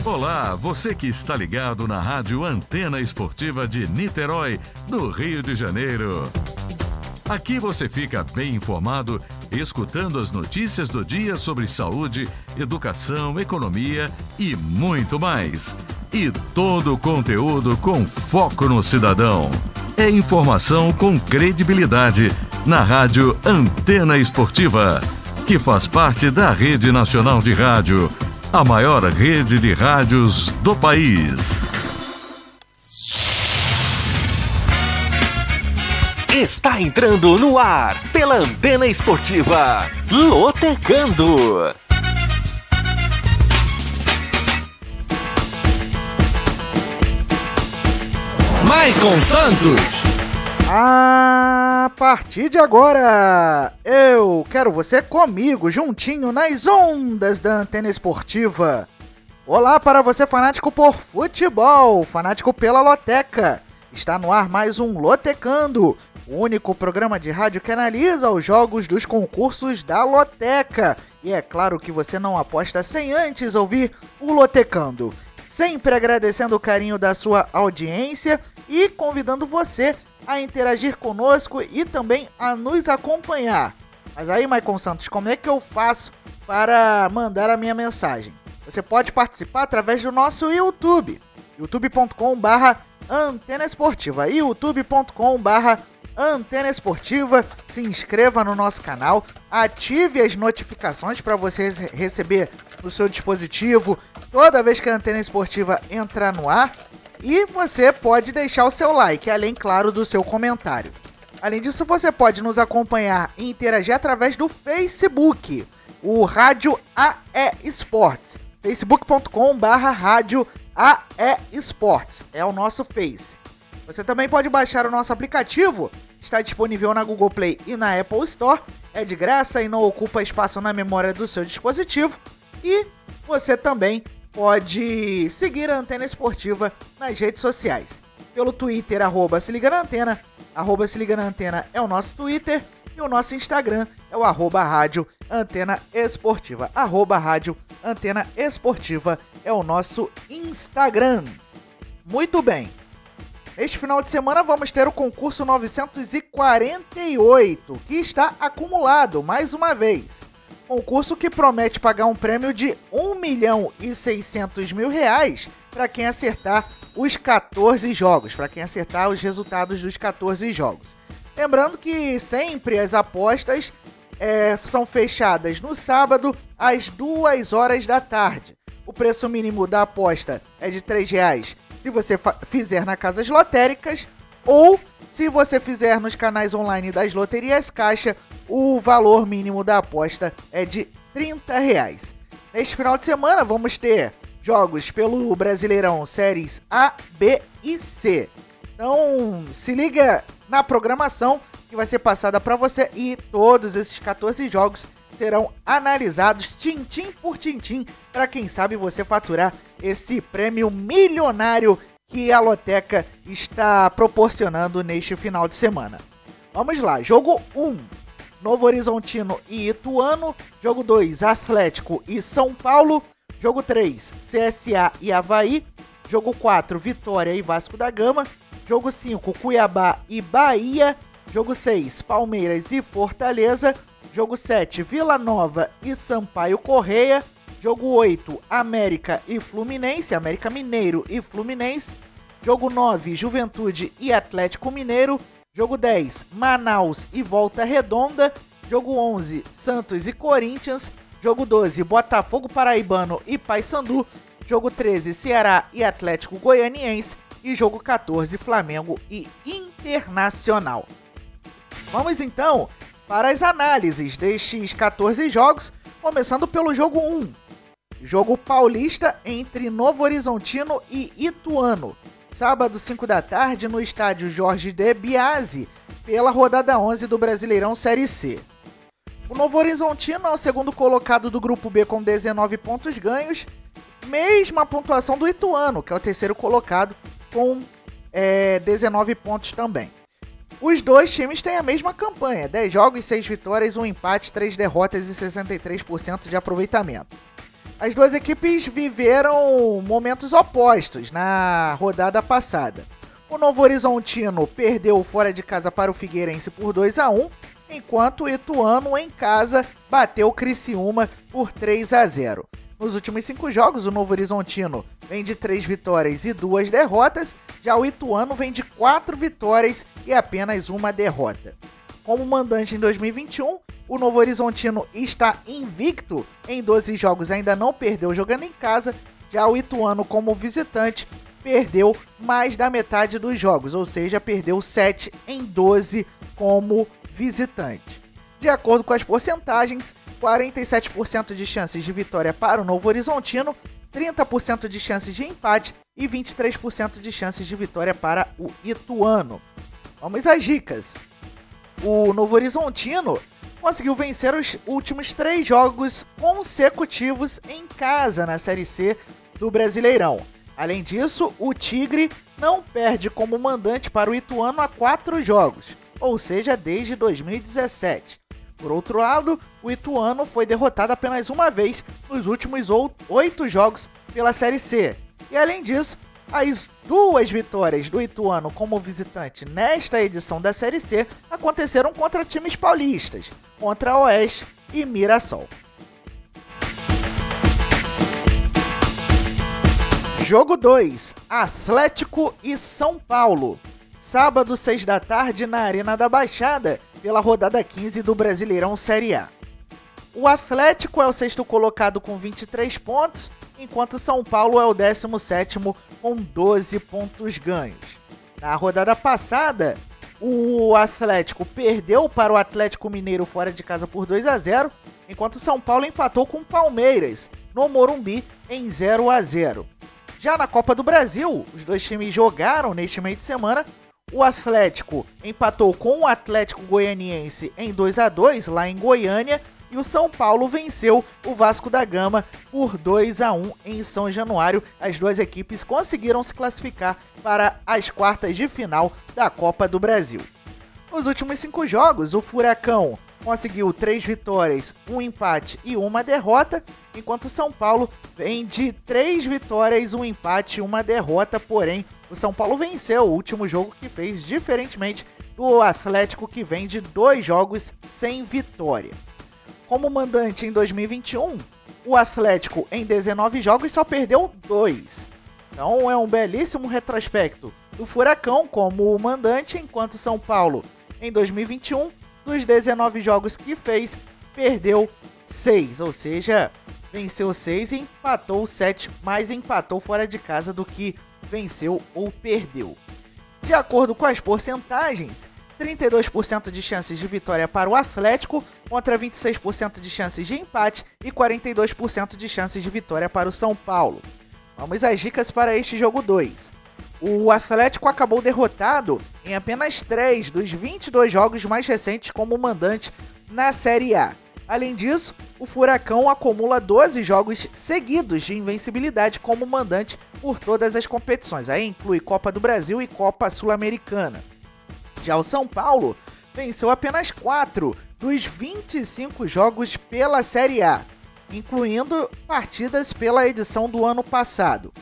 Olá, você que está ligado na Rádio Antena Esportiva de Niterói, no Rio de Janeiro. Aqui você fica bem informado, escutando as notícias do dia sobre saúde, educação, economia e muito mais. E todo o conteúdo com foco no cidadão. É informação com credibilidade na Rádio Antena Esportiva, que faz parte da Rede Nacional de Rádio, a maior rede de rádios do país. Está entrando no ar, pela Antena Esportiva, Lotecando. Maicon Santos. A partir de agora, eu quero você comigo, juntinho nas ondas da Antena Esportiva. Olá para você fanático por futebol, fanático pela Loteca. Está no ar mais um Lotecando, o único programa de rádio que analisa os jogos dos concursos da Loteca. E é claro que você não aposta sem antes ouvir o Lotecando. Sempre agradecendo o carinho da sua audiência e convidando você a interagir conosco e também a nos acompanhar. Mas aí, Maicon Santos, como é que eu faço para mandar a minha mensagem? Você pode participar através do nosso YouTube, youtube.com/Antena Esportiva, youtube.com/Antena Esportiva. Se inscreva no nosso canal, ative as notificações para você receber no seu dispositivo toda vez que a Antena Esportiva entrar no ar. E você pode deixar o seu like, além, claro, do seu comentário. Além disso, você pode nos acompanhar e interagir através do Facebook, o Rádio AE Esportes, facebook.com/Rádio AE Esportes, é o nosso Face. Você também pode baixar o nosso aplicativo, está disponível na Google Play e na Apple Store, é de graça e não ocupa espaço na memória do seu dispositivo. E você também pode seguir a Antena Esportiva nas redes sociais. Pelo Twitter, @se liga na antena, @se liga na antena é o nosso Twitter, e o nosso Instagram é o @rádio Antena Esportiva. @rádio Antena Esportiva é o nosso Instagram. Muito bem. Este final de semana vamos ter o concurso 948, que está acumulado mais uma vez. Concurso que promete pagar um prêmio de R$1.600.000 para quem acertar os 14 jogos, para quem acertar os resultados dos 14 jogos. Lembrando que sempre as apostas são fechadas no sábado às 2 horas da tarde. O preço mínimo da aposta é de R$3 se você fizer na Casas Lotéricas, ou se você fizer nos canais online das Loterias Caixa, o valor mínimo da aposta é de R$30. Neste final de semana vamos ter jogos pelo Brasileirão Séries A, B e C. Então se liga na programação que vai ser passada para você, e todos esses 14 jogos serão analisados tintim por tintim para quem sabe você faturar esse prêmio milionário que a Loteca está proporcionando neste final de semana. Vamos lá, jogo 1. Novo Horizontino e Ituano. Jogo 2, Atlético e São Paulo. Jogo 3, CSA e Avaí. Jogo 4, Vitória e Vasco da Gama. Jogo 5, Cuiabá e Bahia. Jogo 6, Palmeiras e Fortaleza. Jogo 7, Vila Nova e Sampaio Correia. Jogo 8, América e Fluminense, América Mineiro e Fluminense. Jogo 9, Juventude e Atlético Mineiro. Jogo 10, Manaus e Volta Redonda. Jogo 11, Santos e Corinthians. Jogo 12, Botafogo Paraibano e Paysandu. Jogo 13, Ceará e Atlético Goianiense. E jogo 14, Flamengo e Internacional. Vamos então para as análises destes 14 jogos, começando pelo jogo 1. Jogo paulista entre Novo Horizontino e Ituano. Sábado, 5 da tarde, no estádio Jorge de Biasi, pela rodada 11 do Brasileirão Série C. O Novo Horizontino é o segundo colocado do grupo B com 19 pontos ganhos, mesma pontuação do Ituano, que é o terceiro colocado, com 19 pontos também. Os dois times têm a mesma campanha, 10 jogos, 6 vitórias, 1 empate, 3 derrotas e 63% de aproveitamento. As duas equipes viveram momentos opostos na rodada passada. O Novo Horizontino perdeu fora de casa para o Figueirense por 2-1, enquanto o Ituano em casa bateu o Criciúma por 3-0. Nos últimos 5 jogos, o Novo Horizontino vem de 3 vitórias e 2 derrotas, já o Ituano vem de 4 vitórias e apenas 1 derrota. Como mandante em 2021, o Novo Horizontino está invicto em 12 jogos, ainda não perdeu jogando em casa, já o Ituano como visitante perdeu mais da metade dos jogos, ou seja, perdeu 7 em 12 como visitante. De acordo com as porcentagens, 47% de chances de vitória para o Novo Horizontino, 30% de chances de empate e 23% de chances de vitória para o Ituano. Vamos às dicas. O Novo Horizontino conseguiu vencer os últimos 3 jogos consecutivos em casa na Série C do Brasileirão. Além disso, o Tigre não perde como mandante para o Ituano há 4 jogos, ou seja, desde 2017. Por outro lado, o Ituano foi derrotado apenas uma vez nos últimos 8 jogos pela Série C. E além disso, as 2 vitórias do Ituano como visitante nesta edição da Série C aconteceram contra times paulistas, contra Oeste e Mirassol. Jogo 2, Atlético e São Paulo. Sábado, 6 da tarde, na Arena da Baixada, pela rodada 15 do Brasileirão Série A. O Atlético é o 6º colocado com 23 pontos, enquanto São Paulo é o 17º com 12 pontos ganhos. Na rodada passada, o Atlético perdeu para o Atlético Mineiro fora de casa por 2-0, enquanto São Paulo empatou com o Palmeiras no Morumbi em 0-0. Já na Copa do Brasil, os dois times jogaram neste meio de semana. O Atlético empatou com o Atlético Goianiense em 2-2 lá em Goiânia e o São Paulo venceu o Vasco da Gama por 2-1 em São Januário. As duas equipes conseguiram se classificar para as quartas de final da Copa do Brasil. Nos últimos 5 jogos, o Furacão conseguiu 3 vitórias, 1 empate e 1 derrota, enquanto o São Paulo vem de 3 vitórias, 1 empate e 1 derrota, porém o São Paulo venceu o último jogo que fez, diferentemente do Atlético que vem de 2 jogos sem vitória. Como mandante em 2021, o Atlético em 19 jogos só perdeu 2. Então é um belíssimo retrospecto do Furacão como mandante, enquanto São Paulo em 2021, dos 19 jogos que fez, perdeu 6, ou seja, venceu 6 e empatou 7, mas empatou fora de casa do que venceu ou perdeu. De acordo com as porcentagens, 32% de chances de vitória para o Atlético, contra 26% de chances de empate e 42% de chances de vitória para o São Paulo. Vamos às dicas para este jogo 2. O Atlético acabou derrotado em apenas 3 dos 22 jogos mais recentes como mandante na Série A. Além disso, o Furacão acumula 12 jogos seguidos de invencibilidade como mandante por todas as competições. Aí inclui Copa do Brasil e Copa Sul-Americana. Já o São Paulo venceu apenas 4 dos 25 jogos pela Série A, incluindo partidas pela edição do ano passado.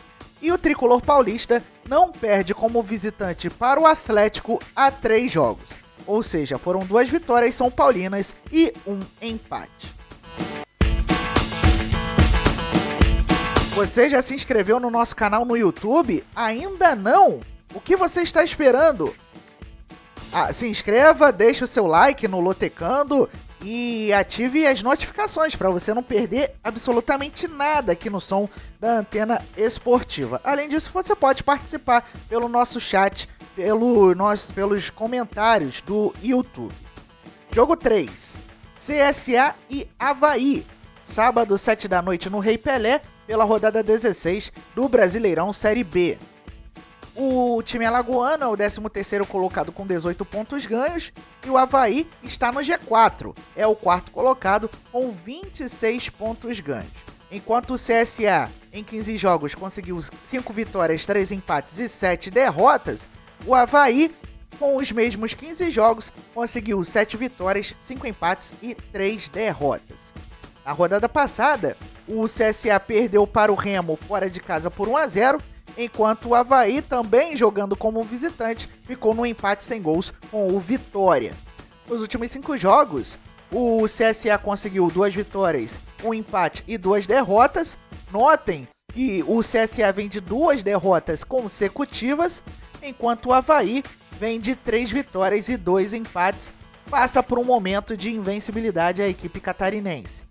E o tricolor paulista não perde como visitante para o Atlético há 3 jogos. Ou seja, foram 2 vitórias são paulinas e 1 empate. Você já se inscreveu no nosso canal no YouTube? Ainda não? O que você está esperando? Se inscreva, deixe o seu like no Lotecando e ative as notificações para você não perder absolutamente nada aqui no Som da Antena Esportiva. Além disso, você pode participar pelo nosso chat, pelos comentários do YouTube. Jogo 3, CSA e Avaí, sábado 7 da noite no Rei Pelé, pela rodada 16 do Brasileirão Série B. O time alagoano é o 13º colocado com 18 pontos ganhos e o Avaí está no G4, é o 4º colocado com 26 pontos ganhos. Enquanto o CSA em 15 jogos conseguiu 5 vitórias, 3 empates e 7 derrotas, o Avaí com os mesmos 15 jogos conseguiu 7 vitórias, 5 empates e 3 derrotas. Na rodada passada, o CSA perdeu para o Remo fora de casa por 1-0, enquanto o Avaí, também jogando como visitante, ficou no empate sem gols com o Vitória. Nos últimos 5 jogos, o CSA conseguiu 2 vitórias, 1 empate e 2 derrotas. Notem que o CSA vem de 2 derrotas consecutivas, enquanto o Avaí vem de 3 vitórias e 2 empates, passa por um momento de invencibilidade a equipe catarinense.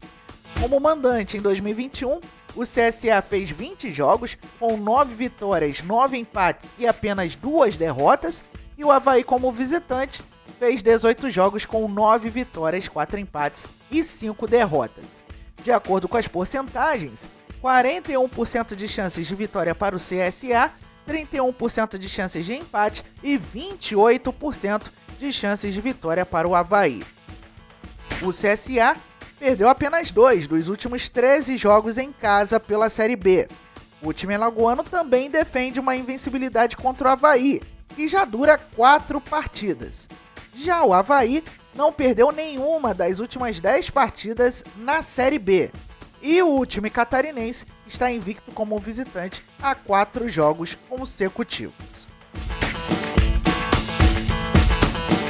Como mandante em 2021, o CSA fez 20 jogos com 9 vitórias, 9 empates e apenas 2 derrotas, e o Avaí como visitante fez 18 jogos com 9 vitórias, 4 empates e 5 derrotas. De acordo com as porcentagens, 41% de chances de vitória para o CSA, 31% de chances de empate e 28% de chances de vitória para o Avaí. O CSA perdeu apenas 2 dos últimos 13 jogos em casa pela Série B. O time alagoano também defende uma invencibilidade contra o Avaí, que já dura 4 partidas. Já o Avaí não perdeu nenhuma das últimas 10 partidas na Série B. E o time catarinense está invicto como visitante a 4 jogos consecutivos.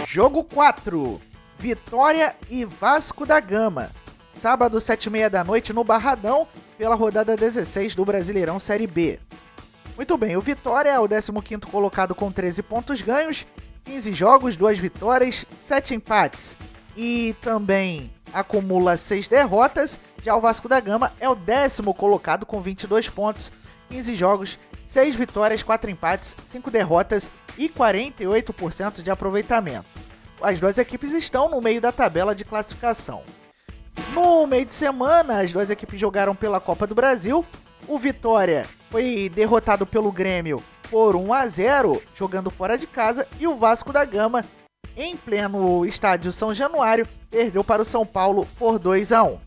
Jogo 4. Vitória e Vasco da Gama. Sábado, 7h30 da noite, no Barradão, pela rodada 16 do Brasileirão Série B. Muito bem, o Vitória é o 15º colocado com 13 pontos ganhos, 15 jogos, 2 vitórias, 7 empates e também acumula 6 derrotas. Já o Vasco da Gama é o 10º colocado com 22 pontos, 15 jogos, 6 vitórias, 4 empates, 5 derrotas e 48% de aproveitamento. As duas equipes estão no meio da tabela de classificação. No meio de semana, as duas equipes jogaram pela Copa do Brasil. O Vitória foi derrotado pelo Grêmio por 1-0, jogando fora de casa, e o Vasco da Gama, em pleno estádio São Januário, perdeu para o São Paulo por 2-1.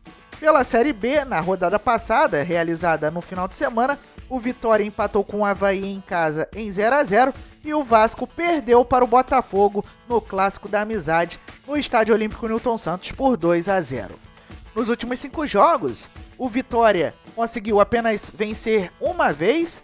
Pela Série B, na rodada passada, realizada no final de semana, o Vitória empatou com o Avaí em casa em 0-0 e o Vasco perdeu para o Botafogo no Clássico da Amizade, no Estádio Olímpico Newton Santos por 2-0. Nos últimos 5 jogos, o Vitória conseguiu apenas vencer uma vez,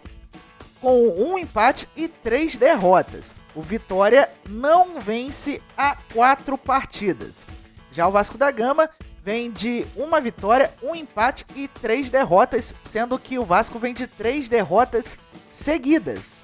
com 1 empate e 3 derrotas. O Vitória não vence há 4 partidas. Já o Vasco da Gama vem de 1 vitória, 1 empate e 3 derrotas, sendo que o Vasco vem de 3 derrotas seguidas.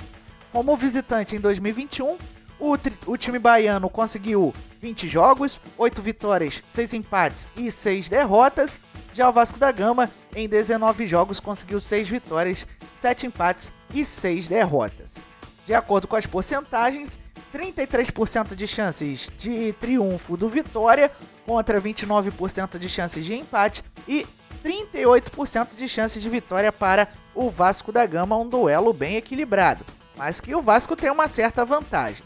Como visitante em 2021, o time baiano conseguiu 20 jogos, 8 vitórias, 6 empates e 6 derrotas. Já o Vasco da Gama, em 19 jogos, conseguiu 6 vitórias, 7 empates e 6 derrotas. De acordo com as porcentagens, 33% de chances de triunfo do Vitória contra 29% de chances de empate e 38% de chances de vitória para o Vasco da Gama, um duelo bem equilibrado, mas que o Vasco tem uma certa vantagem.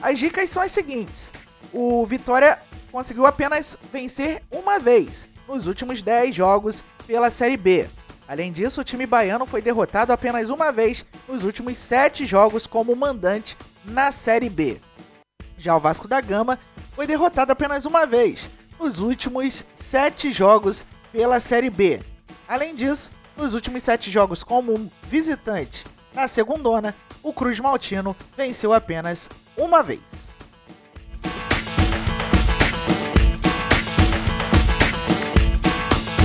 As dicas são as seguintes: o Vitória conseguiu apenas vencer uma vez nos últimos 10 jogos pela Série B. Além disso, o time baiano foi derrotado apenas uma vez nos últimos 7 jogos como mandante na Série B. Já o Vasco da Gama foi derrotado apenas uma vez nos últimos 7 jogos pela Série B. Além disso, nos últimos 7 jogos como visitante na segundona, o Cruz Maltino venceu apenas uma vez.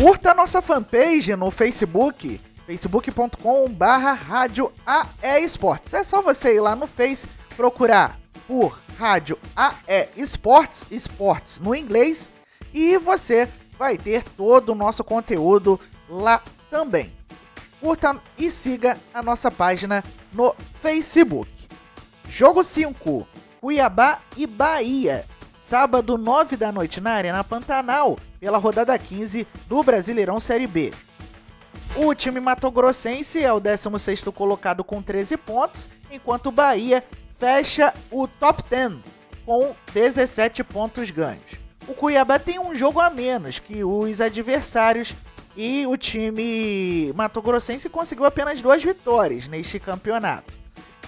Curta a nossa fanpage no Facebook, facebook.com/radioaesportes. É só você ir lá no Face, procurar por Rádio AE Esportes, esportes no inglês, e você vai ter todo o nosso conteúdo lá também. Curta e siga a nossa página no Facebook. Jogo 5, Cuiabá e Bahia. Sábado, 9 da noite, na Arena Pantanal, pela rodada 15 do Brasileirão Série B. O time matogrossense é o 16º colocado com 13 pontos, enquanto o Bahia fecha o top 10 com 17 pontos ganhos. O Cuiabá tem um jogo a menos que os adversários e o time matogrossense conseguiu apenas 2 vitórias neste campeonato.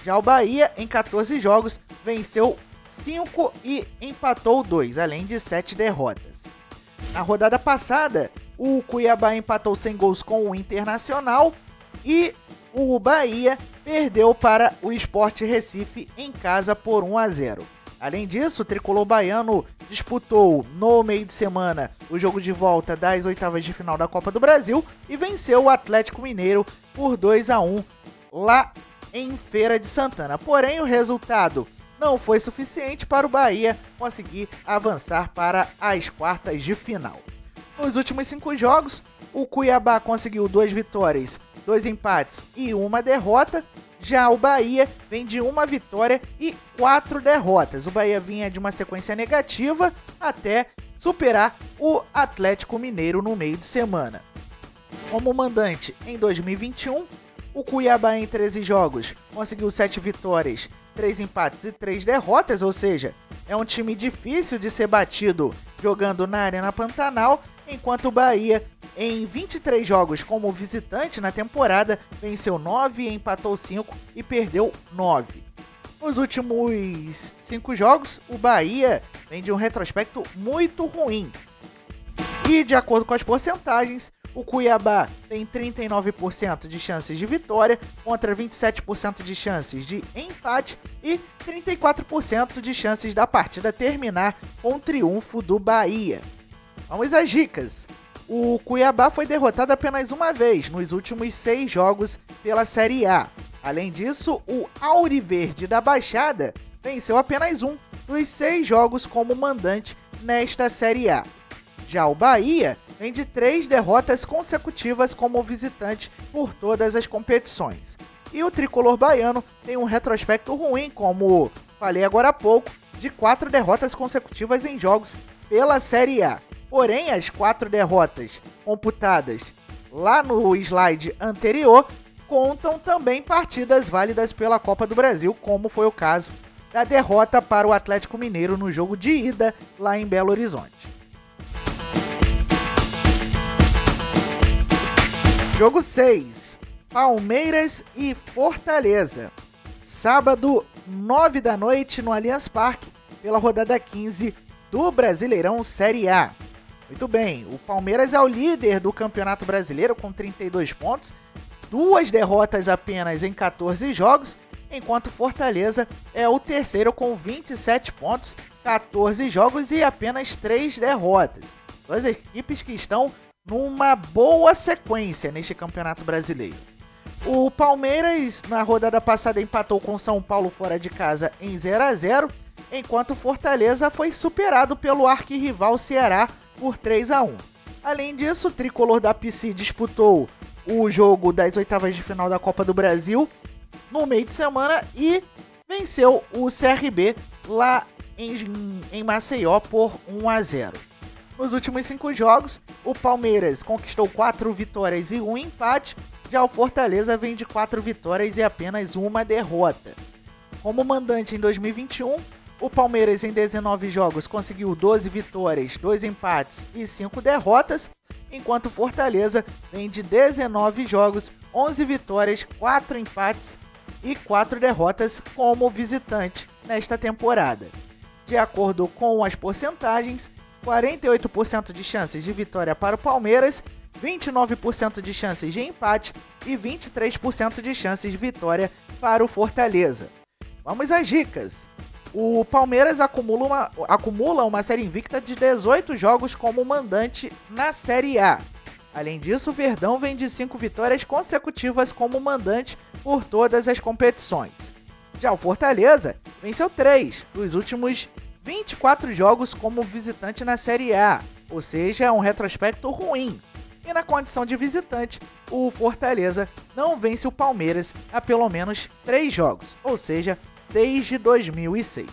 Já o Bahia, em 14 jogos, venceu 5 e empatou 2, além de 7 derrotas. Na rodada passada, o Cuiabá empatou sem gols com o Internacional e o Bahia perdeu para o Sport Recife em casa por 1-0. Além disso, o tricolor baiano disputou no meio de semana o jogo de volta das oitavas de final da Copa do Brasil e venceu o Atlético Mineiro por 2-1 lá em Feira de Santana. Porém, o resultado não foi suficiente para o Bahia conseguir avançar para as quartas de final. Nos últimos 5 jogos, o Cuiabá conseguiu 2 vitórias, 2 empates e 1 derrota. Já o Bahia vem de 1 vitória e 4 derrotas. O Bahia vinha de uma sequência negativa até superar o Atlético Mineiro no meio de semana. Como mandante em 2021, o Cuiabá em 13 jogos conseguiu 7 vitórias, 3 empates e 3 derrotas, ou seja, é um time difícil de ser batido jogando na Arena Pantanal, enquanto o Bahia, em 23 jogos como visitante na temporada, venceu 9, empatou 5 e perdeu 9. Nos últimos 5 jogos, o Bahia vem de um retrospecto muito ruim. E de acordo com as porcentagens, o Cuiabá tem 39% de chances de vitória contra 27% de chances de empate e 34% de chances da partida terminar com o triunfo do Bahia. Vamos às dicas. O Cuiabá foi derrotado apenas uma vez nos últimos 6 jogos pela Série A. Além disso, o Auriverde da Baixada venceu apenas um dos 6 jogos como mandante nesta Série A. Já o Bahia vem de 3 derrotas consecutivas como visitante por todas as competições. E o tricolor baiano tem um retrospecto ruim, como falei agora há pouco, de 4 derrotas consecutivas em jogos pela Série A. Porém, as 4 derrotas computadas lá no slide anterior contam também partidas válidas pela Copa do Brasil, como foi o caso da derrota para o Atlético Mineiro no jogo de ida lá em Belo Horizonte. Jogo 6, Palmeiras e Fortaleza. Sábado, 9 da noite no Allianz Parque, pela rodada 15 do Brasileirão Série A. Muito bem, o Palmeiras é o líder do Campeonato Brasileiro com 32 pontos, 2 derrotas apenas em 14 jogos, enquanto Fortaleza é o terceiro com 27 pontos, 14 jogos e apenas 3 derrotas. Duas equipes que estão numa boa sequência neste Campeonato Brasileiro. O Palmeiras, na rodada passada, empatou com São Paulo fora de casa em 0-0, enquanto Fortaleza foi superado pelo arquirrival Ceará por 3-1. Além disso, o tricolor da PC disputou o jogo das oitavas de final da Copa do Brasil no meio de semana e venceu o CRB lá em Maceió por 1-0. Nos últimos 5 jogos, o Palmeiras conquistou 4 vitórias e 1 empate, já o Fortaleza vem de 4 vitórias e apenas 1 derrota. Como mandante em 2021, o Palmeiras em 19 jogos conseguiu 12 vitórias, 2 empates e 5 derrotas, enquanto o Fortaleza vem de 19 jogos, 11 vitórias, 4 empates e 4 derrotas como visitante nesta temporada. De acordo com as porcentagens, 48% de chances de vitória para o Palmeiras, 29% de chances de empate e 23% de chances de vitória para o Fortaleza. Vamos às dicas. O Palmeiras acumula uma série invicta de 18 jogos como mandante na Série A. Além disso, o Verdão vem de 5 vitórias consecutivas como mandante por todas as competições. Já o Fortaleza venceu 3 dos últimos 24 jogos como visitante na Série A, ou seja, é um retrospecto ruim. E na condição de visitante, o Fortaleza não vence o Palmeiras há pelo menos 3 jogos, ou seja, desde 2006.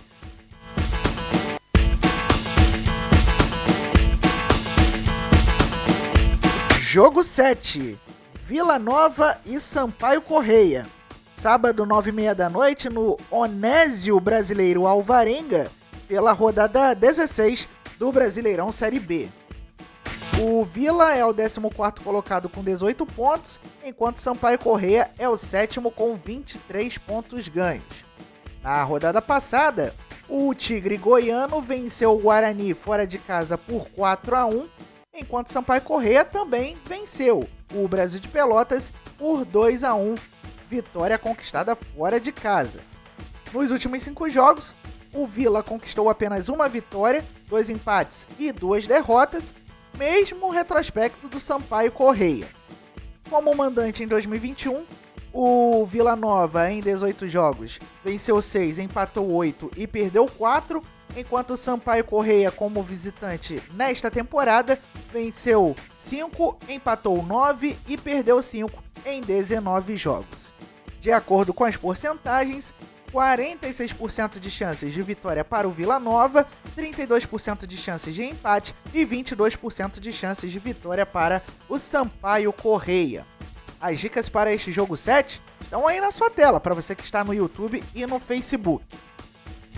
Jogo 7, Vila Nova e Sampaio Correia. Sábado, 9h30 da noite, no Onésio Brasileiro Alvarenga, pela rodada 16 do Brasileirão Série B. O Vila é o 14º colocado com 18 pontos, enquanto Sampaio Correia é o 7º com 23 pontos ganhos. Na rodada passada, o Tigre Goiano venceu o Guarani fora de casa por 4-1, enquanto Sampaio Corrêa também venceu o Brasil de Pelotas por 2-1, vitória conquistada fora de casa. Nos últimos 5 jogos, o Vila conquistou apenas uma vitória, 2 empates e 2 derrotas, mesmo retrospecto do Sampaio Corrêa. Como mandante em 2021, o Vila Nova em 18 jogos venceu 6, empatou 8 e perdeu 4, enquanto o Sampaio Corrêa como visitante nesta temporada venceu 5, empatou 9 e perdeu 5 em 19 jogos. De acordo com as porcentagens, 46% de chances de vitória para o Vila Nova, 32% de chances de empate e 22% de chances de vitória para o Sampaio Corrêa. As dicas para este jogo 7 estão aí na sua tela, para você que está no YouTube e no Facebook.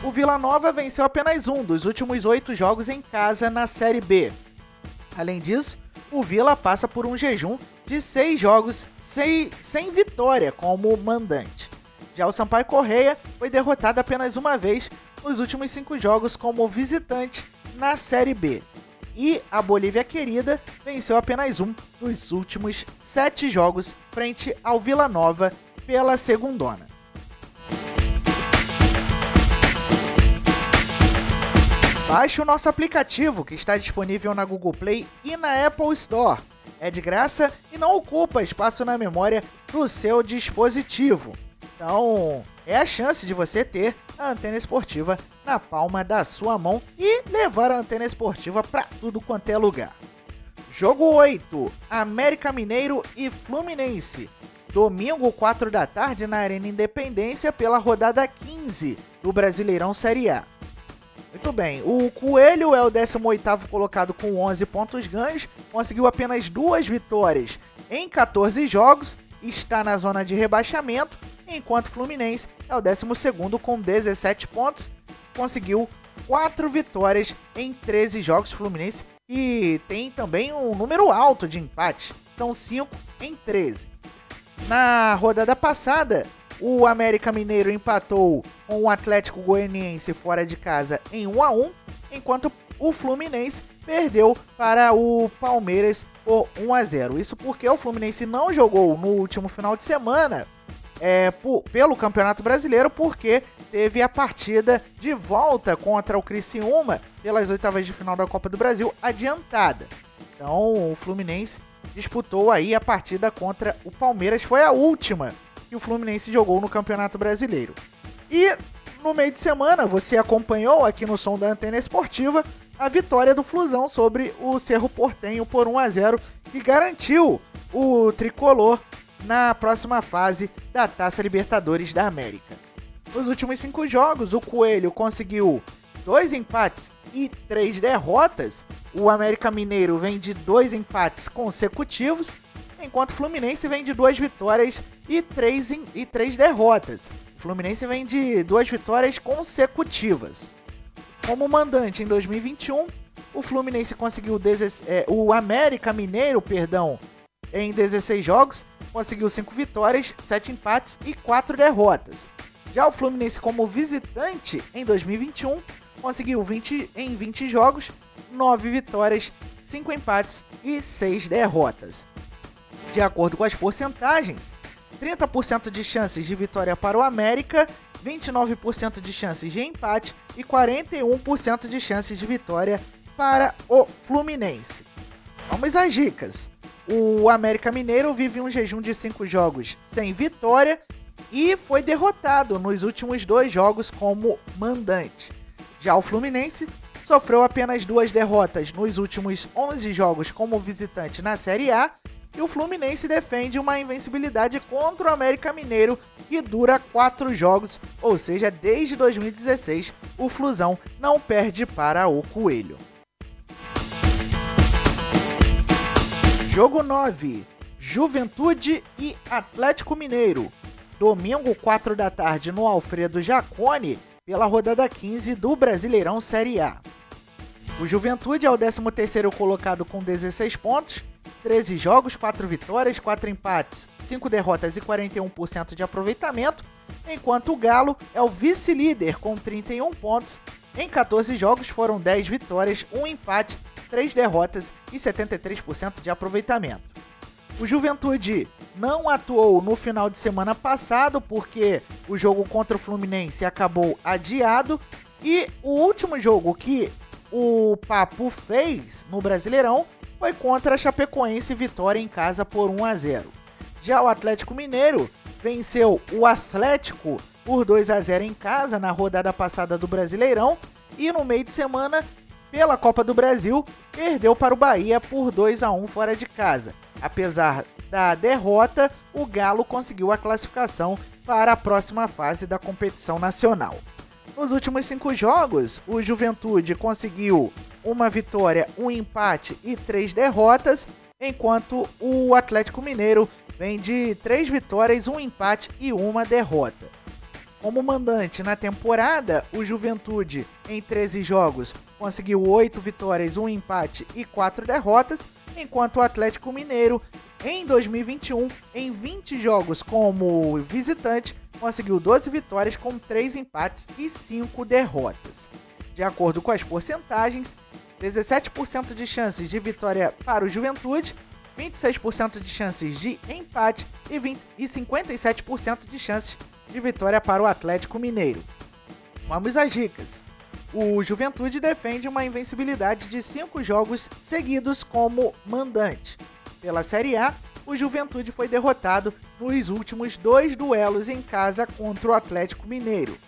O Vila Nova venceu apenas um dos últimos 8 jogos em casa na Série B. Além disso, o Vila passa por um jejum de 6 jogos sem vitória como mandante. Já o Sampaio Corrêa foi derrotado apenas uma vez nos últimos 5 jogos como visitante na Série B. E a Bolívia Querida venceu apenas um dos últimos 7 jogos frente ao Vila Nova pela segundona. Baixe o nosso aplicativo que está disponível na Google Play e na Apple Store. É de graça e não ocupa espaço na memória do seu dispositivo. Então, é a chance de você ter a Antena Esportiva na palma da sua mão e levar a Antena Esportiva para tudo quanto é lugar. Jogo 8, América Mineiro e Fluminense. Domingo, 4 da tarde, na Arena Independência, pela rodada 15 do Brasileirão Série A. Muito bem, o Coelho é o 18º colocado com 11 pontos ganhos, conseguiu apenas 2 vitórias em 14 jogos, está na zona de rebaixamento, enquanto o Fluminense é o 12º com 17 pontos, conseguiu 4 vitórias em 13 jogos. Fluminense e tem também um número alto de empates, são 5 em 13. Na rodada passada, o América Mineiro empatou com o Atlético Goianiense fora de casa em 1-1, enquanto o Fluminense perdeu para o Palmeiras por 1-0. Isso porque o Fluminense não jogou no último final de semana pelo Campeonato Brasileiro, porque teve a partida de volta contra o Criciúma pelas oitavas de final da Copa do Brasil adiantada. Então o Fluminense disputou aí a partida contra o Palmeiras, foi a última que o Fluminense jogou no Campeonato Brasileiro. E no meio de semana você acompanhou aqui no som da Antena Esportiva a vitória do Flusão sobre o Cerro Porteño por 1-0, que garantiu o tricolor na próxima fase da Taça Libertadores da América. Nos últimos 5 jogos, o Coelho conseguiu 2 empates e 3 derrotas. O América Mineiro vem de 2 empates consecutivos, enquanto o Fluminense vem de 2 vitórias e 3 derrotas. O Fluminense vem de 2 vitórias consecutivas. Como mandante em 2021, o Fluminense conseguiu o América Mineiro, em 16 jogos, conseguiu 5 vitórias, 7 empates e 4 derrotas. Já o Fluminense como visitante em 2021 conseguiu em 20 jogos, 9 vitórias, 5 empates e 6 derrotas. De acordo com as porcentagens, 30% de chances de vitória para o América, 29% de chances de empate e 41% de chances de vitória para o Fluminense. Vamos às dicas. O América Mineiro vive um jejum de 5 jogos sem vitória e foi derrotado nos últimos 2 jogos como mandante. Já o Fluminense sofreu apenas 2 derrotas nos últimos 11 jogos como visitante na Série A, e o Fluminense defende uma invencibilidade contra o América Mineiro que dura 4 jogos, ou seja, desde 2016 o Flusão não perde para o Coelho. Jogo 9, Juventude e Atlético Mineiro. Domingo, 4 da tarde, no Alfredo Jaconi, pela rodada 15 do Brasileirão Série A. O Juventude é o 13º colocado com 16 pontos, 13 jogos, 4 vitórias, 4 empates, 5 derrotas e 41% de aproveitamento, enquanto o Galo é o vice-líder com 31 pontos. Em 14 jogos foram 10 vitórias, 1 empate 3 derrotas e 73% de aproveitamento. O Juventude não atuou no final de semana passado porque o jogo contra o Fluminense acabou adiado e o último jogo que o Papo fez no Brasileirão foi contra a Chapecoense, vitória em casa por 1-0. Já o Atlético Mineiro venceu o Atlético por 2-0 em casa na rodada passada do Brasileirão e no meio de semana, pela Copa do Brasil, perdeu para o Bahia por 2-1 fora de casa. Apesar da derrota, o Galo conseguiu a classificação para a próxima fase da competição nacional. Nos últimos 5 jogos, o Juventude conseguiu uma vitória, um empate e 3 derrotas, enquanto o Atlético Mineiro vem de 3 vitórias, um empate e uma derrota. Como mandante na temporada, o Juventude em 13 jogos conseguiu 8 vitórias, um empate e 4 derrotas, enquanto o Atlético Mineiro em 2021, em 20 jogos como visitante, conseguiu 12 vitórias com 3 empates e 5 derrotas. De acordo com as porcentagens, 17% de chances de vitória para o Juventude, 26% de chances de empate e 57% de chances de vitória para o Atlético Mineiro. Vamos às dicas. O Juventude defende uma invencibilidade de 5 jogos seguidos como mandante. Pela Série A, o Juventude foi derrotado nos últimos 2 duelos em casa contra o Atlético Mineiro.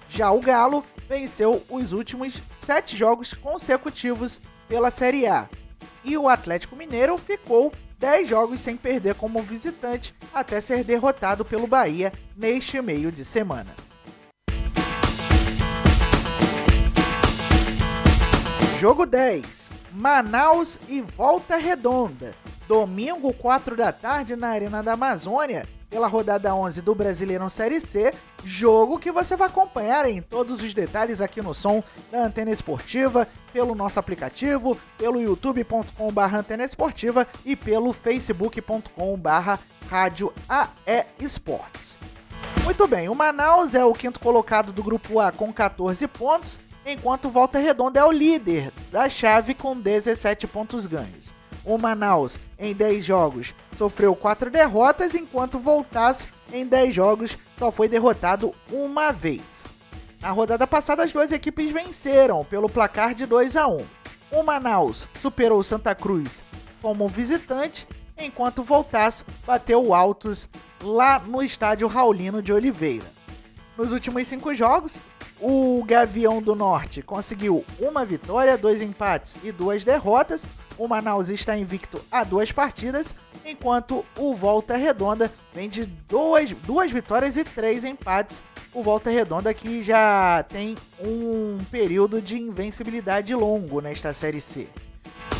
Já o Galo venceu os últimos 7 jogos consecutivos pela Série A. E o Atlético Mineiro ficou 10 jogos sem perder como visitante até ser derrotado pelo Bahia neste meio de semana. Jogo 10, Manaus e Volta Redonda. Domingo, 4 da tarde, na Arena da Amazônia, pela rodada 11 do Brasileirão Série C, jogo que você vai acompanhar em todos os detalhes aqui no som da Antena Esportiva, pelo nosso aplicativo, pelo youtube.com/Antena Esportiva e pelo facebook.com/Rádio AE Esportes. Muito bem, o Manaus é o 5º colocado do Grupo A com 14 pontos, enquanto o Volta Redonda é o líder da chave com 17 pontos ganhos. O Manaus, em 10 jogos, sofreu 4 derrotas, enquanto o Voltaço, em 10 jogos, só foi derrotado uma vez. Na rodada passada, as duas equipes venceram pelo placar de 2-1. O Manaus superou o Santa Cruz como visitante, enquanto o Voltaço bateu o Altos lá no estádio Raulino de Oliveira. Nos últimos 5 jogos, o Gavião do Norte conseguiu uma vitória, 2 empates e 2 derrotas. O Manaus está invicto a 2 partidas, enquanto o Volta Redonda vem de 2 vitórias e 3 empates. O Volta Redonda que já tem um período de invencibilidade longo nesta Série C.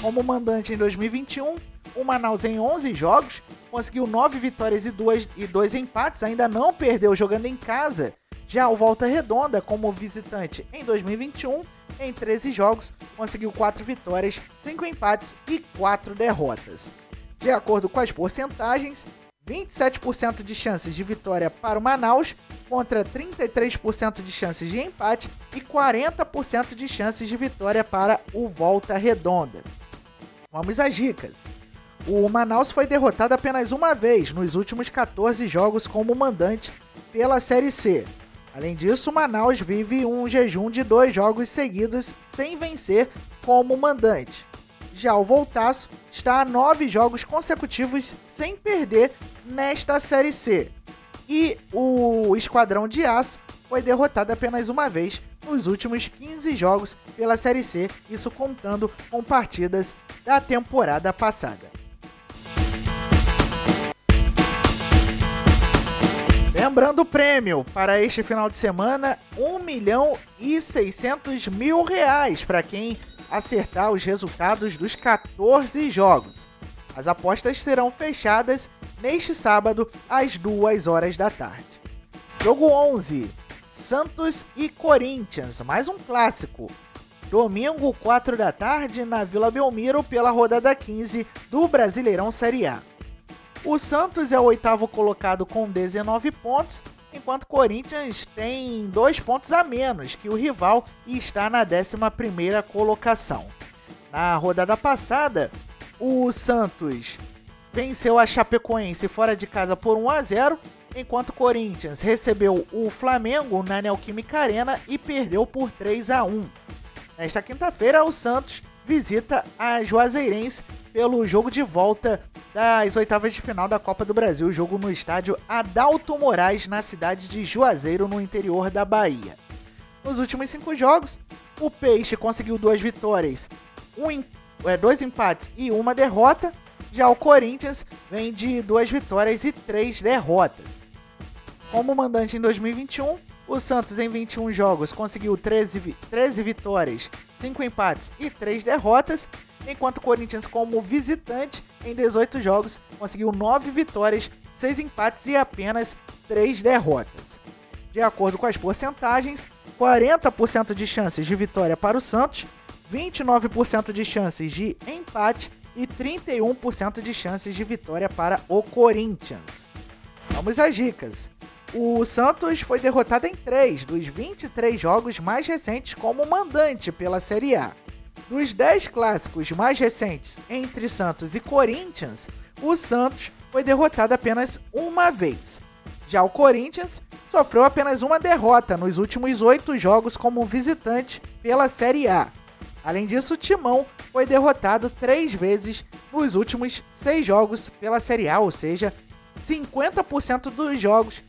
Como mandante em 2021, o Manaus em 11 jogos conseguiu 9 vitórias e 2 empates, ainda não perdeu jogando em casa. Já o Volta Redonda, como visitante em 2021, em 13 jogos, conseguiu 4 vitórias, 5 empates e 4 derrotas. De acordo com as porcentagens, 27% de chances de vitória para o Manaus, contra 33% de chances de empate e 40% de chances de vitória para o Volta Redonda. Vamos às dicas. O Manaus foi derrotado apenas uma vez nos últimos 14 jogos como mandante pela Série C. Além disso, o Manaus vive um jejum de 2 jogos seguidos sem vencer como mandante. Já o Voltaço está a 9 jogos consecutivos sem perder nesta Série C. E o Esquadrão de Aço foi derrotado apenas uma vez nos últimos 15 jogos pela Série C, isso contando com partidas da temporada passada. Lembrando o prêmio para este final de semana, R$1.600.000 para quem acertar os resultados dos 14 jogos. As apostas serão fechadas neste sábado às 2 horas da tarde. Jogo 11, Santos e Corinthians, mais um clássico. Domingo, 4 da tarde, na Vila Belmiro, pela rodada 15 do Brasileirão Série A. O Santos é o 8º colocado com 19 pontos, enquanto o Corinthians tem 2 pontos a menos que o rival e está na 11ª colocação. Na rodada passada, o Santos venceu a Chapecoense fora de casa por 1-0, enquanto o Corinthians recebeu o Flamengo na Neoquímica Arena e perdeu por 3-1. Nesta quinta-feira, o Santos visita a Juazeirense pelo jogo de volta das oitavas de final da Copa do Brasil, jogo no estádio Adalto Moraes, na cidade de Juazeiro, no interior da Bahia. Nos últimos 5 jogos, o Peixe conseguiu 2 vitórias, 2 empates e 1 derrota. Já o Corinthians vem de 2 vitórias e 3 derrotas. Como mandante em 2021, o Santos em 21 jogos conseguiu 13 vitórias, 5 empates e 3 derrotas, enquanto o Corinthians como visitante em 18 jogos conseguiu 9 vitórias, 6 empates e apenas 3 derrotas. De acordo com as porcentagens, 40% de chances de vitória para o Santos, 29% de chances de empate e 31% de chances de vitória para o Corinthians. Vamos às dicas. O Santos foi derrotado em 3 dos 23 jogos mais recentes como mandante pela Série A. Dos 10 clássicos mais recentes entre Santos e Corinthians, o Santos foi derrotado apenas uma vez. Já o Corinthians sofreu apenas uma derrota nos últimos 8 jogos como visitante pela Série A. Além disso, o Timão foi derrotado 3 vezes nos últimos 6 jogos pela Série A, ou seja, 50% dos jogos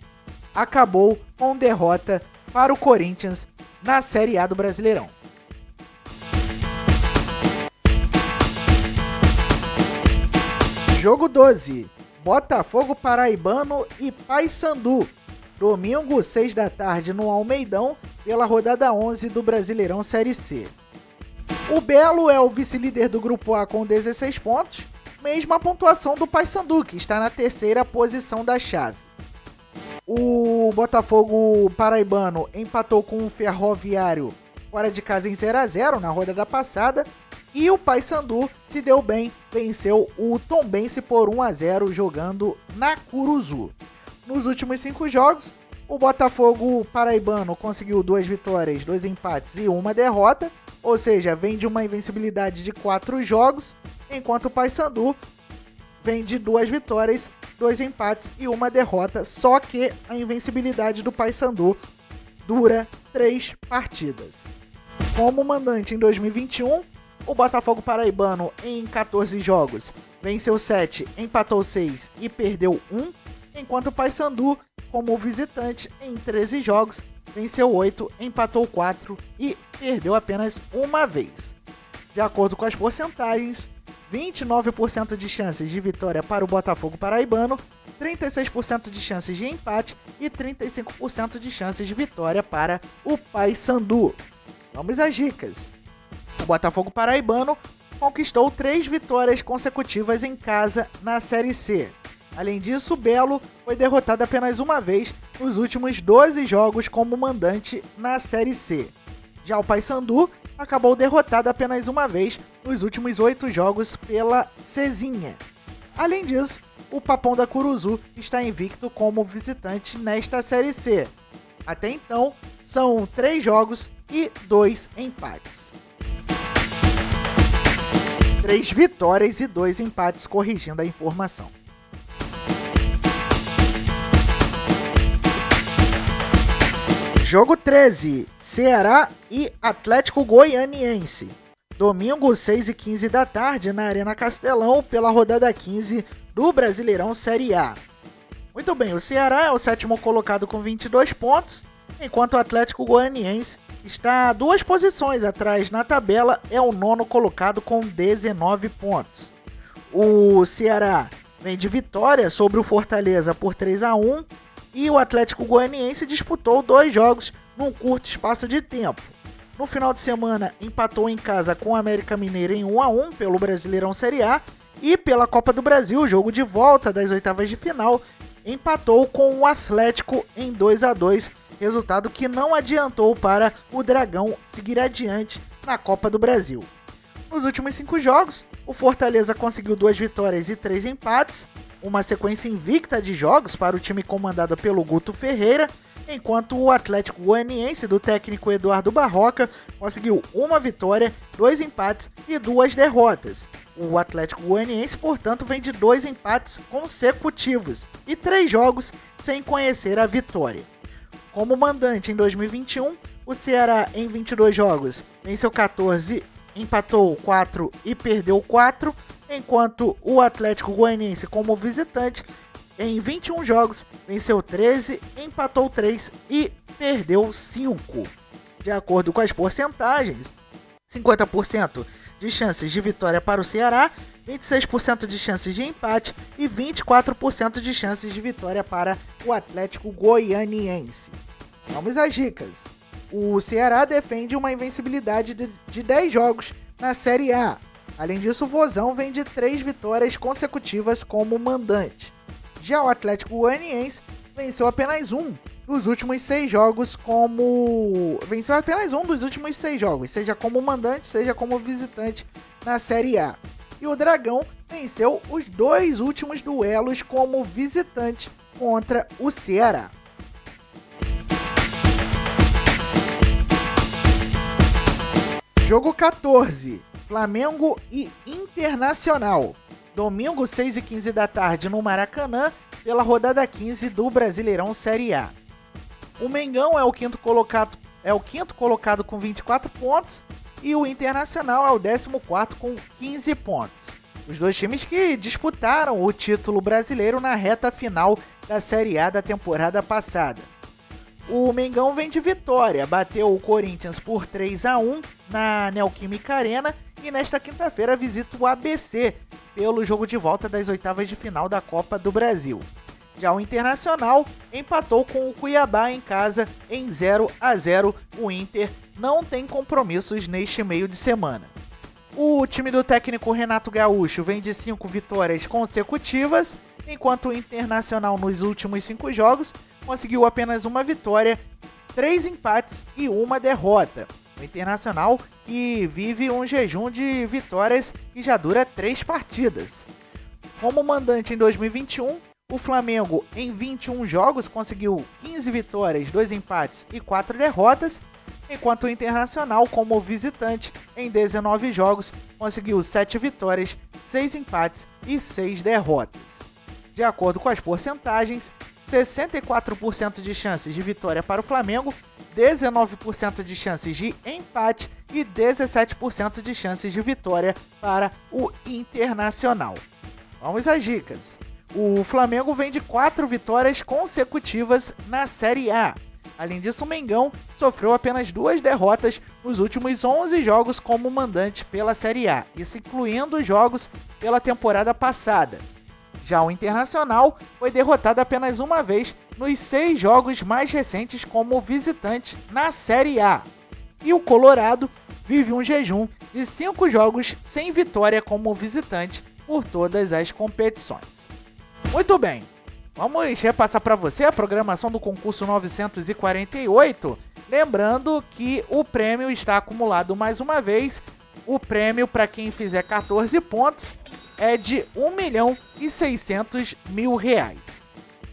acabou com derrota para o Corinthians na Série A do Brasileirão. Jogo 12, Botafogo Paraibano e Paysandu, domingo 6 da tarde no Almeidão, pela rodada 11 do Brasileirão Série C. O Belo é o vice-líder do Grupo A com 16 pontos, mesma pontuação do Paysandu, que está na 3ª posição da chave. O Botafogo Paraibano empatou com o Ferroviário fora de casa em 0-0 na rodada passada, e o Paysandu se deu bem, venceu o Tombense por 1-0 jogando na Curuzu. Nos últimos 5 jogos, o Botafogo Paraibano conseguiu 2 vitórias, 2 empates e 1 derrota, ou seja, vem de uma invencibilidade de 4 jogos, enquanto o Paysandu vem de 2 vitórias, 2 empates e 1 derrota, só que a invencibilidade do Paysandu dura 3 partidas. Como mandante em 2021, o Botafogo Paraibano em 14 jogos venceu 7, empatou 6 e perdeu 1, enquanto o Paysandu, como visitante em 13 jogos, venceu 8, empatou 4 e perdeu apenas uma vez. De acordo com as porcentagens, 29% de chances de vitória para o Botafogo Paraibano, 36% de chances de empate e 35% de chances de vitória para o Paysandu. Vamos às dicas. O Botafogo Paraibano conquistou 3 vitórias consecutivas em casa na Série C. Além disso, o Belo foi derrotado apenas uma vez nos últimos 12 jogos como mandante na Série C. Já o Paysandu acabou derrotado apenas uma vez nos últimos 8 jogos pela Cezinha. Além disso, o Papão da Curuzu está invicto como visitante nesta Série C. Até então, são 3 jogos e 2 empates. 3 vitórias e 2 empates, corrigindo a informação. Jogo 13, Ceará e Atlético Goianiense. Domingo, 6h15 da tarde, na Arena Castelão, pela rodada 15 do Brasileirão Série A. Muito bem, o Ceará é o 7º colocado com 22 pontos, enquanto o Atlético Goianiense está 2 posições atrás na tabela, é o 9º colocado com 19 pontos. O Ceará vem de vitória sobre o Fortaleza por 3-1, e o Atlético Goianiense disputou 2 jogos num curto espaço de tempo. No final de semana, empatou em casa com o América Mineiro em 1-1 pelo Brasileirão Série A, e pela Copa do Brasil, jogo de volta das oitavas de final, empatou com o Atlético em 2-2, resultado que não adiantou para o Dragão seguir adiante na Copa do Brasil. Nos últimos 5 jogos, o Fortaleza conseguiu 2 vitórias e 3 empates, uma sequência invicta de jogos para o time comandado pelo Guto Ferreira, enquanto o Atlético Goianiense do técnico Eduardo Barroca conseguiu uma vitória, 2 empates e 2 derrotas. O Atlético Goianiense, portanto, vem de 2 empates consecutivos e 3 jogos sem conhecer a vitória. Como mandante em 2021, o Ceará em 22 jogos venceu 14, empatou 4 e perdeu 4, enquanto o Atlético Goianiense como visitante em 21 jogos venceu 13, empatou 3 e perdeu 5. De acordo com as porcentagens, 50% de chances de vitória para o Ceará, 26% de chances de empate e 24% de chances de vitória para o Atlético Goianiense. Vamos às dicas. O Ceará defende uma invencibilidade de 10 jogos na Série A. Além disso, o Vozão vem de 3 vitórias consecutivas como mandante. Já o Atlético Goianiense venceu apenas um dos últimos 6 jogos seja como mandante, seja como visitante na Série A. E o Dragão venceu os 2 últimos duelos como visitante contra o Ceará. Jogo 14, Flamengo e Internacional. Domingo, 6h15 da tarde no Maracanã, pela rodada 15 do Brasileirão Série A. O Mengão é o quinto colocado com 24 pontos e o Internacional é o 14º com 15 pontos. Os dois times que disputaram o título brasileiro na reta final da Série A da temporada passada. O Mengão vem de vitória, bateu o Corinthians por 3-1 na Neoquímica Arena e nesta quinta-feira visita o ABC pelo jogo de volta das oitavas de final da Copa do Brasil. Já o Internacional empatou com o Cuiabá em casa em 0-0. O Inter não tem compromissos neste meio de semana. O time do técnico Renato Gaúcho vem de 5 vitórias consecutivas, enquanto o Internacional nos últimos 5 jogos conseguiu apenas uma vitória, 3 empates e uma derrota. O Internacional que vive um jejum de vitórias que já dura 3 partidas. Como mandante em 2021, o Flamengo em 21 jogos conseguiu 15 vitórias, 2 empates e 4 derrotas, enquanto o Internacional como visitante em 19 jogos conseguiu 7 vitórias, 6 empates e 6 derrotas. De acordo com as porcentagens, 64% de chances de vitória para o Flamengo, 19% de chances de empate e 17% de chances de vitória para o Internacional. Vamos às dicas. O Flamengo vem de 4 vitórias consecutivas na Série A. Além disso, o Mengão sofreu apenas 2 derrotas nos últimos 11 jogos como mandante pela Série A, isso incluindo os jogos pela temporada passada. Já o Internacional foi derrotado apenas uma vez nos 6 jogos mais recentes como visitante na Série A. E o Colorado vive um jejum de 5 jogos sem vitória como visitante por todas as competições. Muito bem, vamos repassar para você a programação do concurso 948, lembrando que o prêmio está acumulado mais uma vez. O prêmio para quem fizer 14 pontos é de R$1.600.000.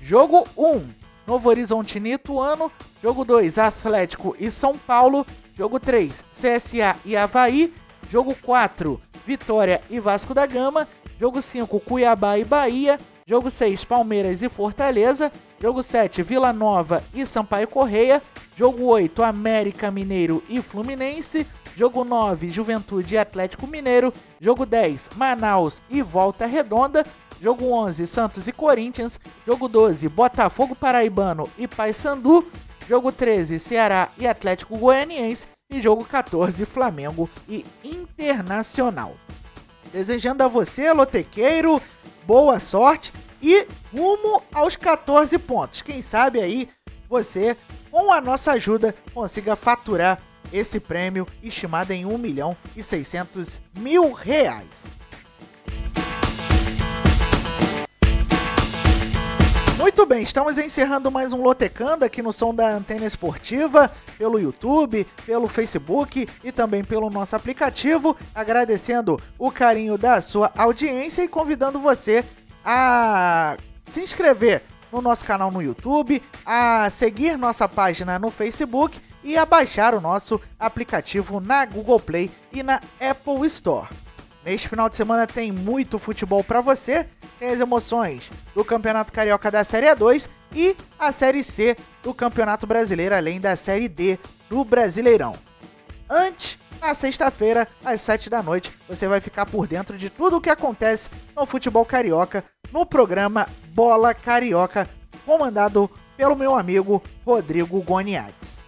Jogo 1, Novo Horizontino e Ituano. Jogo 2, Atlético e São Paulo. Jogo 3, CSA e Avaí. Jogo 4, Vitória e Vasco da Gama. Jogo 5, Cuiabá e Bahia. Jogo 6, Palmeiras e Fortaleza. Jogo 7, Vila Nova e Sampaio Correia. Jogo 8, América Mineiro e Fluminense. Jogo 9, Juventude e Atlético Mineiro. Jogo 10, Manaus e Volta Redonda. Jogo 11, Santos e Corinthians. Jogo 12, Botafogo Paraibano e Paysandu. Jogo 13, Ceará e Atlético Goianiense. E jogo 14, Flamengo e Internacional. Desejando a você, lotequeiro, boa sorte e rumo aos 14 pontos. Quem sabe aí você, com a nossa ajuda, consiga faturar esse prêmio estimado em R$1.600.000. Muito bem, estamos encerrando mais um Lotecando aqui no Som da Antena Esportiva, pelo YouTube, pelo Facebook e também pelo nosso aplicativo, agradecendo o carinho da sua audiência e convidando você a se inscrever no nosso canal no YouTube, a seguir nossa página no Facebook e a baixar o nosso aplicativo na Google Play e na Apple Store. Neste final de semana tem muito futebol para você, tem as emoções do Campeonato Carioca da Série A2 e a Série C do Campeonato Brasileiro, além da Série D do Brasileirão. Antes, na sexta-feira, às 7 da noite, você vai ficar por dentro de tudo o que acontece no futebol carioca, no programa Bola Carioca, comandado pelo meu amigo Rodrigo Goniades.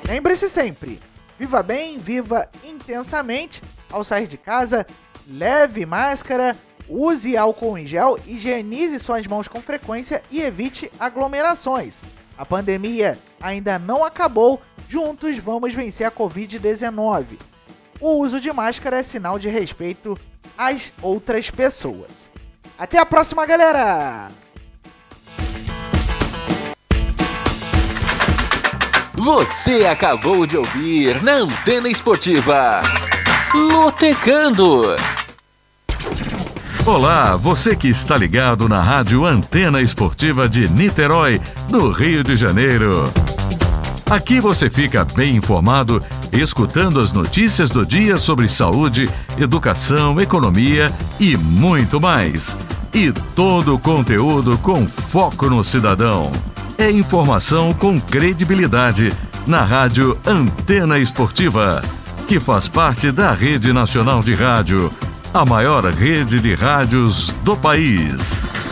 Lembre-se sempre, viva bem, viva intensamente, ao sair de casa, leve máscara, use álcool em gel, higienize suas mãos com frequência e evite aglomerações. A pandemia ainda não acabou, juntos vamos vencer a Covid-19. O uso de máscara é sinal de respeito às outras pessoas. Até a próxima, galera! Você acabou de ouvir na Antena Esportiva Lotecando. Olá, você que está ligado na Rádio Antena Esportiva de Niterói, no Rio de Janeiro. Aqui você fica bem informado, escutando as notícias do dia sobre saúde, educação, economia e muito mais. E todo o conteúdo com foco no cidadão. É informação com credibilidade na Rádio Antena Esportiva, que faz parte da Rede Nacional de Rádio, a maior rede de rádios do país.